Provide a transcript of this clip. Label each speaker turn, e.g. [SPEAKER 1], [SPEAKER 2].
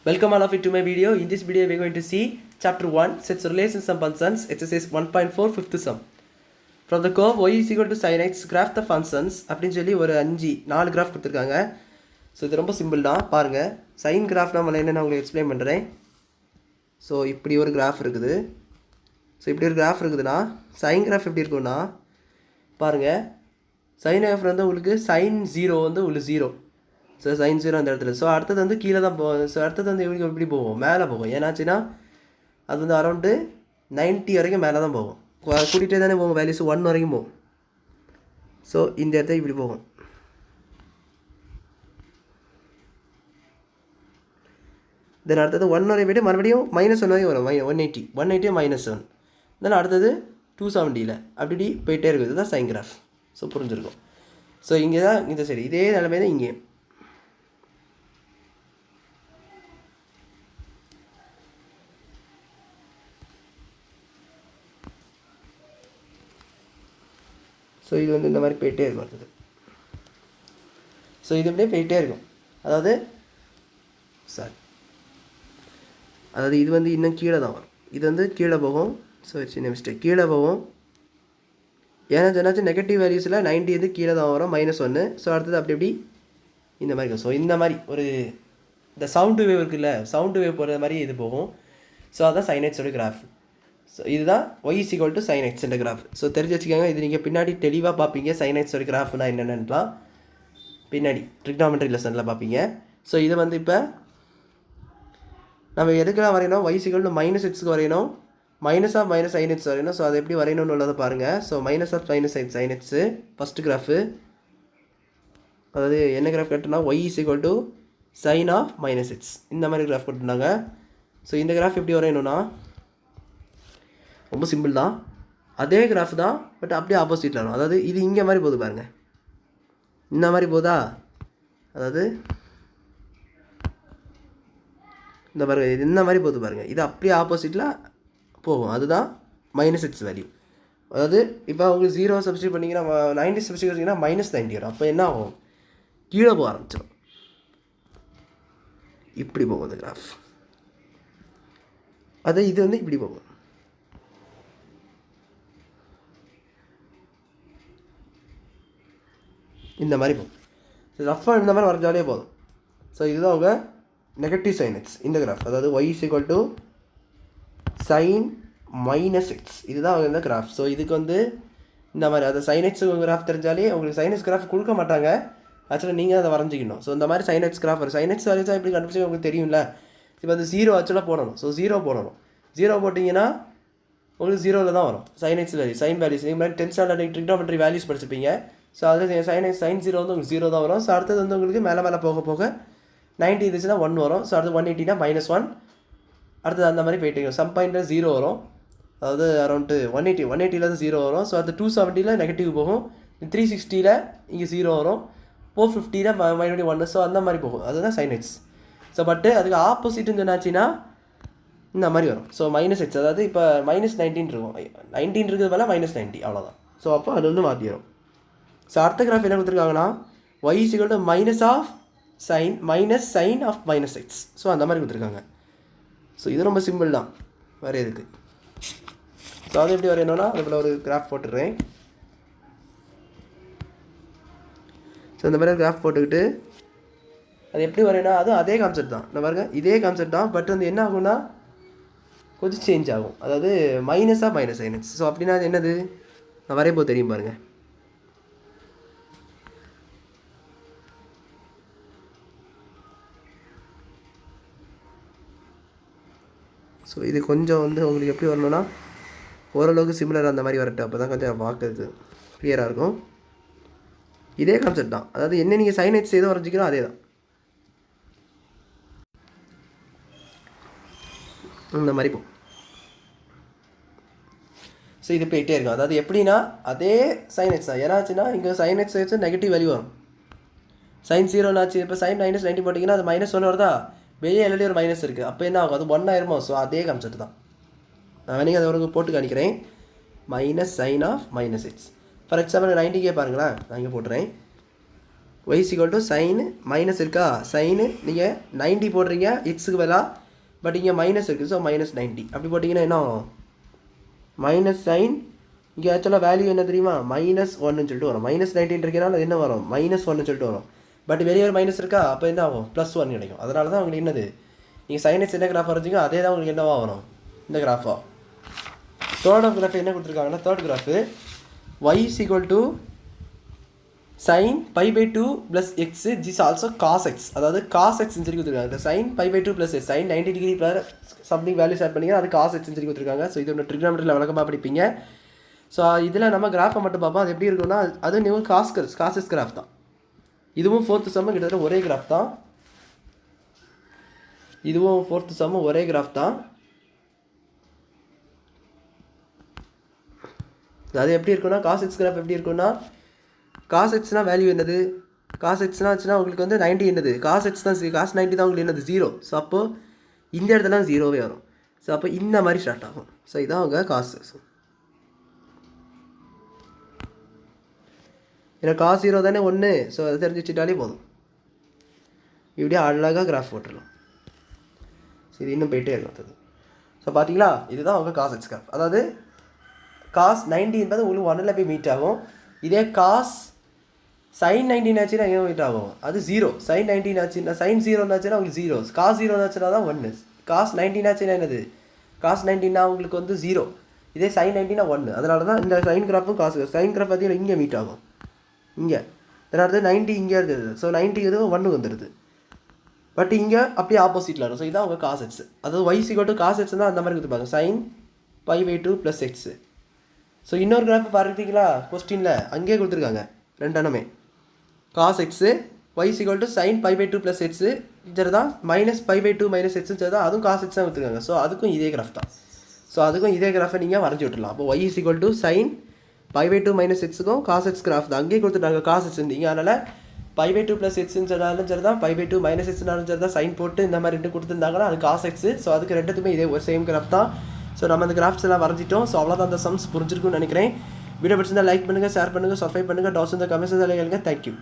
[SPEAKER 1] Welcome all of you to my video. In this video we are going to see chapter 1 sets relations and functions exercise 1.4 fifth sum. From the curve y is equal to sin x graph the functions அப்படின்னு சொல்லி ஒரு 4 graph கொடுத்துருக்காங்க. So இது ரொம்ப simple தான் பாருங்கள். Sign graph நான் என்ன உங்களுக்கு எக்ஸ்பிளைன் பண்ணுறேன். ஸோ இப்படி ஒரு கிராஃப் இருக்குது. ஸோ இப்படி ஒரு கிராஃப் இருக்குதுன்னா சைன் கிராஃப் எப்படி இருக்குன்னா பாருங்கள். சைன் கிராஃப் வந்து உங்களுக்கு சைன் 0 வந்து உங்களுக்கு 0. ஸோ சைன் 0 அந்த இடத்துல. ஸோ அடுத்தது வந்து கீழே தான் போகும். ஸோ அடுத்தது வந்து எப்படி போகும், மேலே போகும். ஏன்னாச்சுன்னா அது வந்து அரௌண்டு 90 வரைக்கும் மேலே தான் போகும். கூட்டிகிட்டே தானே போகும், வேல்யூஸ் 1 வரைக்கும் போகும். ஸோ இந்த இடத்துல இப்படி போகும். தென் அடுத்தது 1 வரை போய்ட்டு மறுபடியும் -1 வரைக்கும் வரும். 180 -1. தென் அடுத்தது 270 அப்படி போயிட்டே இருக்குது. இதுதான் சைன் கிராஃப். ஸோ புரிஞ்சிருக்கும். ஸோ இங்கே தான் இந்த சரி இதே நிலைமை தான் இங்கே. ஸோ இது வந்து இந்த மாதிரி போயிட்டே இருக்கும். அடுத்தது ஸோ இது அப்படியே போயிட்டே இருக்கும். அதாவது இது வந்து இன்னும் கீழே தான் வரும். இது வந்து கீழே போகும். ஸோ சின்ன மிஸ்டேக், கீழே போகும். ஏன்னா சொன்னாச்சும் நெகட்டிவ் வேல்யூஸில் 90 வந்து கீழே தான் வரும், -1. ஸோ அடுத்தது அப்படி இப்படி இந்த மாதிரி இருக்கும். ஸோ இந்த மாதிரி ஒரு இந்த சவுண்டு வேவ் இருக்குல்ல, சவுண்டு வேவ் போகிற மாதிரி இது போகும். ஸோ அதுதான் sin x ஓட கிராஃப். ஸோ இதுதான் y is equal to sin x என்ற கிராஃப். ஸோ தெரிஞ்சு வச்சுக்கோங்க. இது நீங்கள் பின்னாடி தெளிவாக பார்ப்பீங்க. sin x ஓட கிராஃப்னா என்னென்னலாம் பின்னாடி ட்ரிக்னாமெட்ரி லெசனில் பார்ப்பீங்க. ஸோ இது வந்து இப்போ நம்ம எதுக்கெல்லாம் வரையணும், y is equal to -x வரையணும், -of -sin x வரையணும். ஸோ அதை எப்படி வரையணும்னு உள்ளதை பாருங்கள். So -of sin x first graph. அதாவது என்ன கிராஃப் கேட்டோம்னா y is equal to sin of -x இந்த மாதிரி கிராஃப் கொடுத்துருந்தாங்க. ஸோ இந்த கிராஃப் எப்படி வரையணும்னா ரொம்ப சிம்பிள் தான். அதே கிராஃப் தான், பட் அப்படியே ஆப்போசிட்டில் வரும். அதாவது இது இங்கே மாதிரி போகுது பாருங்கள், இந்த மாதிரி போதா. அதாவது இந்த பாருங்கள், இது இந்த மாதிரி போகுது பாருங்கள். இது அப்படியே ஆப்போசிட்டில் போகும். அதுதான் -x வேல்யூ. அதாவது இப்போ உங்களுக்கு 0 சப்ஸ்டியூட் பண்ணிங்கன்னா 90 சப்ஸ்டியூட் பண்ணிங்கன்னா -90 வரும். அப்போ என்ன ஆகும், கீழே போக ஆரம்பிச்சிடும். இப்படி போகும் அந்த கிராஃப். அது இது வந்து இப்படி போகும். இந்த மாதிரி போகும். ரஃபாக இந்த மாதிரி வரைஞ்சாலே போதும். ஸோ இதுதான் அவங்க நெகட்டிவ் sin x இந்த கிராஃப். அதாவது y is equal to sin -x இதுதான் அவங்க இந்த கிராஃப். ஸோ இதுக்கு வந்து இந்த மாதிரி அதை sin x கிராஃப் தெரிஞ்சாலே உங்களுக்கு sin x கிராஃப் கொடுக்க மாட்டாங்க. ஆக்சுவலாக நீங்கள் அதை வரைஞ்சிக்கணும். ஸோ இந்த மாதிரி sin x கிராஃப் வரும். sin x வரைச்சா எப்படி கண்டுபிடிச்சி உங்களுக்கு தெரியும்ல. இப்போ அது 0 ஆக்சுவலாக போடணும். ஸோ 0 போடணும். 0 போட்டிங்கன்னா உங்களுக்கு 0ல் தான் வரும் sin x value, sine values. நீங்கள் மாதிரி 10th ஸ்டாண்டர்ட் ட்ரிக்னாமெட்ரி வேல்யூஸ் படிச்சிருப்பீங்க. ஸோ அதில் sin 0 வந்து உங்களுக்கு 0 தான் வரும். ஸோ அடுத்தது வந்து உங்களுக்கு மேலே போக போக 90 இருந்துச்சுன்னா 1 வரும். ஸோ அடுத்து 180னா -1. அடுத்தது அந்த மாதிரி போயிட்டு சம் பாயிண்டில் 0 வரும். அதாவது அரௌண்டு 180 தான் 0 வரும். ஸோ அடுத்து 270 நெகட்டிவ் போகும். 360 இங்கே 0 வரும். 450 -1. ஸோ அந்த மாதிரி போகும். அதுதான் sin x. ஸோ பட்டு அதுக்கு ஆப்போசிட்டுன்னு சொன்னாச்சுன்னா இந்த மாதிரி வரும். ஸோ -x அதாவது இப்போ -19 இருக்கும். 19 இருக்கிறது மேலே -90 அவ்வளோதான். ஸோ அப்போ அது வந்து மாற்றிடும். ஸோ அடுத்த கிராஃப் என்ன கொடுத்துருக்காங்கன்னா y is equal to -sin of -x. So அந்த மாதிரி கொடுத்துருக்காங்க. ஸோ இது ரொம்ப சிம்பிள் தான் வரையதுக்கு. ஸோ அது எப்படி வரையணும்னா அதில் ஒரு கிராஃப் போட்டுடுறேன். ஸோ இந்த மாதிரி கிராஃப் போட்டுக்கிட்டு அது எப்படி வரையணும், அதுவும் அதே கான்செப்ட் தான். நான் பாருங்க இதே கான்செப்ட் தான், பட் வந்து என்ன ஆகும்னா கொஞ்சம் சேஞ்ச் ஆகும். அதாவது -of -sin x. ஸோ அப்படின்னா அது என்னது நான் வரையப்போ தெரியும் பாருங்கள். ஸோ இது கொஞ்சம் வந்து உங்களுக்கு எப்படி வரணும்னா ஓரளவுக்கு சிமிலர் அந்த மாதிரி வரட்டும். அப்போ தான் கொஞ்சம் பார்க்கறது கிளியராக இருக்கும். இதே கான்செப்ட் தான். அதாவது என்ன நீங்கள் sin x எதுவும் வரைஞ்சிக்கிறோம் அதே தான். இந்த மாதிரி போகும். ஸோ இது போயிட்டே இருக்கும். அதாவது எப்படின்னா அதே sin x தான். ஏன்னாச்சுன்னா இங்கே sin x வச்சு நெகட்டிவ் வேல்யூ வரும். sin 0 ஆச்சு. இப்போ sin -90 போட்டிங்கன்னா அது -1 வருதா, வெளியே ஆல்ரெடி ஒரு மைனஸ் இருக்குது. அப்போ என்ன ஆகும், அது 1 ஆயிருமோ. ஸோ அதே கான்செப்ட் தான். நான் வேணுங்க அதை ஒரு போட்டு காணிக்கிறேன். -sin of -x. For example 90 பாருங்களேன், நான் இங்கே போட்டுறேன். y equal to sign minus இருக்கா சைனு நீங்கள் 90 போடுறீங்க எக்ஸுக்கு பதிலாக, பட் இங்கே மைனஸ் இருக்குது, ஸோ -90 அப்படி போட்டிங்கன்னா என்ன ஆகும், மைனஸ் சைன் இங்கே ஆக்சுவலாக வேல்யூ என்ன தெரியுமா -1ன்னு சொல்லிட்டு வரும். -90 இருக்கிறனால என்ன வரும் -1ன்னு சொல்லிட்டு வரும். பட் வெளியே ஒரு மைனஸ் இருக்கா, அப்போ என்ன ஆகும் +1 கிடைக்கும். அதனால தான் உங்களுக்கு என்னது நீங்கள் சைனஸ் என்ன கிராஃப் வரைஞ்சிங்க அதே தான் உங்களுக்கு என்னவா வரும் இந்த கிராஃபாக. தேர்ட் ஆஃப் கிராஃப் என்ன கொடுத்துருக்காங்கன்னா third graph y equal to sin π/2 + x is also cos x, அதாவது cos x சொல்லி கொடுத்துருக்காங்க. sin π/2 + x sin 90 degree plus something values add பண்ணிங்க அது cos x சொல்லி கொடுத்துருக்காங்க. ஸோ இது ஒன்று ட்ரிக்னாமெட்ரியில் வழக்கமாக படிப்பீங்க. ஸோ இதில் நம்ம கிராஃபை மட்டும் பார்ப்போம். அது எப்படி இருக்குன்னா அது நீங்கள் காஸ் எக்ஸ் கிராஃப் தான். இதுவும் 4th சம்மு கிட்டத்தட்ட ஒரே கிராஃப் தான். இதுவும் 4th சம்மு ஒரே கிராஃப் தான். அது எப்படி இருக்குன்னா காஸ் எக்ஸ் கிராஃப் எப்படி இருக்குன்னா காஸ் எக்ஸ்னா வேல்யூ என்னது காஸ் எக்ஸ்னா ஆச்சுன்னா உங்களுக்கு வந்து 90 என்னது காஸ் எக்ஸ் தான் காஸ் 90 தான் உங்களுக்கு என்னது 0. ஸோ அப்போது இந்த இடத்துல 0வே வரும். ஸோ அப்போ இந்த மாதிரி ஸ்டார்ட் ஆகும். ஸோ இதான் அவங்க காஸ் எக்ஸ். ஏன்னா காஸ் 0 தானே 1. ஸோ அதை தெரிஞ்சு வச்சுட்டாலே போதும். இப்படியே அழகாக கிராஃப் போட்டுடலாம். ஸோ இது இன்னும் போயிட்டே இருக்கும். ஸோ பார்த்தீங்களா இதுதான் அவங்க காஸ் எக்ஸ் கிராஃப். அதாவது காஸ் 90 என்பது உங்களுக்கு 1ல் போய் மீட் ஆகும். இதே காஸ் சைன் 90 ஆச்சுன்னா எங்கே மீட் ஆகும் அது 0. சைன் 90 ஆச்சுன்னா சைன் 0 ஆச்சுன்னா உங்களுக்கு 0. காஸ் 0 ஆச்சுன்னா தான் 1. காஸ் 90 ஆச்சுன்னா என்னது காஸ் 90னா உங்களுக்கு வந்து 0. இதே சைன் 90னா 1. அதனால தான் இந்த சைன் கிராஃபும் காசு சைன் கிராஃப் பார்த்தீங்கன்னா இங்கே மீட் ஆகும் இங்கே. அதனால 90 இங்கே இருக்குது. ஸோ 90 இது 1 வந்துடுது. பட் இங்கே அப்படியே ஆப்போசிட்டில் இருக்கும். ஸோ இதான் உங்கள் காஸ் எக்ஸ். அதாவது y equal to cos x தான் அந்த மாதிரி கொடுத்துருப்பாங்க sin π/2 + x. ஸோ இன்னொரு கிராஃப் பார்த்தீங்களா கொஸ்டினில் அங்கேயே கொடுத்துருக்காங்க ரெண்டெண்ணமே cos x y equal to sin π/2 + x சரி தான் -π/2 - x சரி தான் அதுவும் காஸ் எக்ஸ் தான் கொடுத்துருக்காங்க. ஸோ அதுக்கும் இதே கிராஃப் தான். ஸோ அதுக்கும் இதே கிராஃபை நீங்கள் வரைஞ்சி விட்டுடலாம். அப்போ y ஈக்குவல் டு sin π/2 - x-க்கும் காஸ் எக்ஸ் கிராஃப் தான். அங்கேயே கொடுத்துட்டாங்க காஸ் எக்ஸ் இருந்தீங்க. அதனால் π/2 + x சொன்னாலும் சரி தான் π/2 - x-னாலும் சரி தான் சைன் போட்டு இந்த மாதிரி ரெண்டு கொடுத்துருந்தாங்கன்னா அது காஸ் எக்ஸு. ஸோ அதுக்கு ரெண்டுத்துமே இதே ஒரு சேம் கிராஃப் தான். ஸோ நம்ம அந்த கிராஃப்ஸ் எல்லாம் வரைஞ்சிட்டோம். ஸோ அவ்வளோதான் அந்த சம்ஸ் புரிஞ்சிருக்குன்னு நினைக்கிறேன். வீடியோ பிடிச்சிருந்தா லைக் பண்ணுங்கள், ஷேர் பண்ணுங்கள், சப்ஸ்கிரைப் பண்ணுங்கள். டவுட்ஸ் இந்த கமெண்ட்ஸ் கேளுங்க. தேங்க்யூ.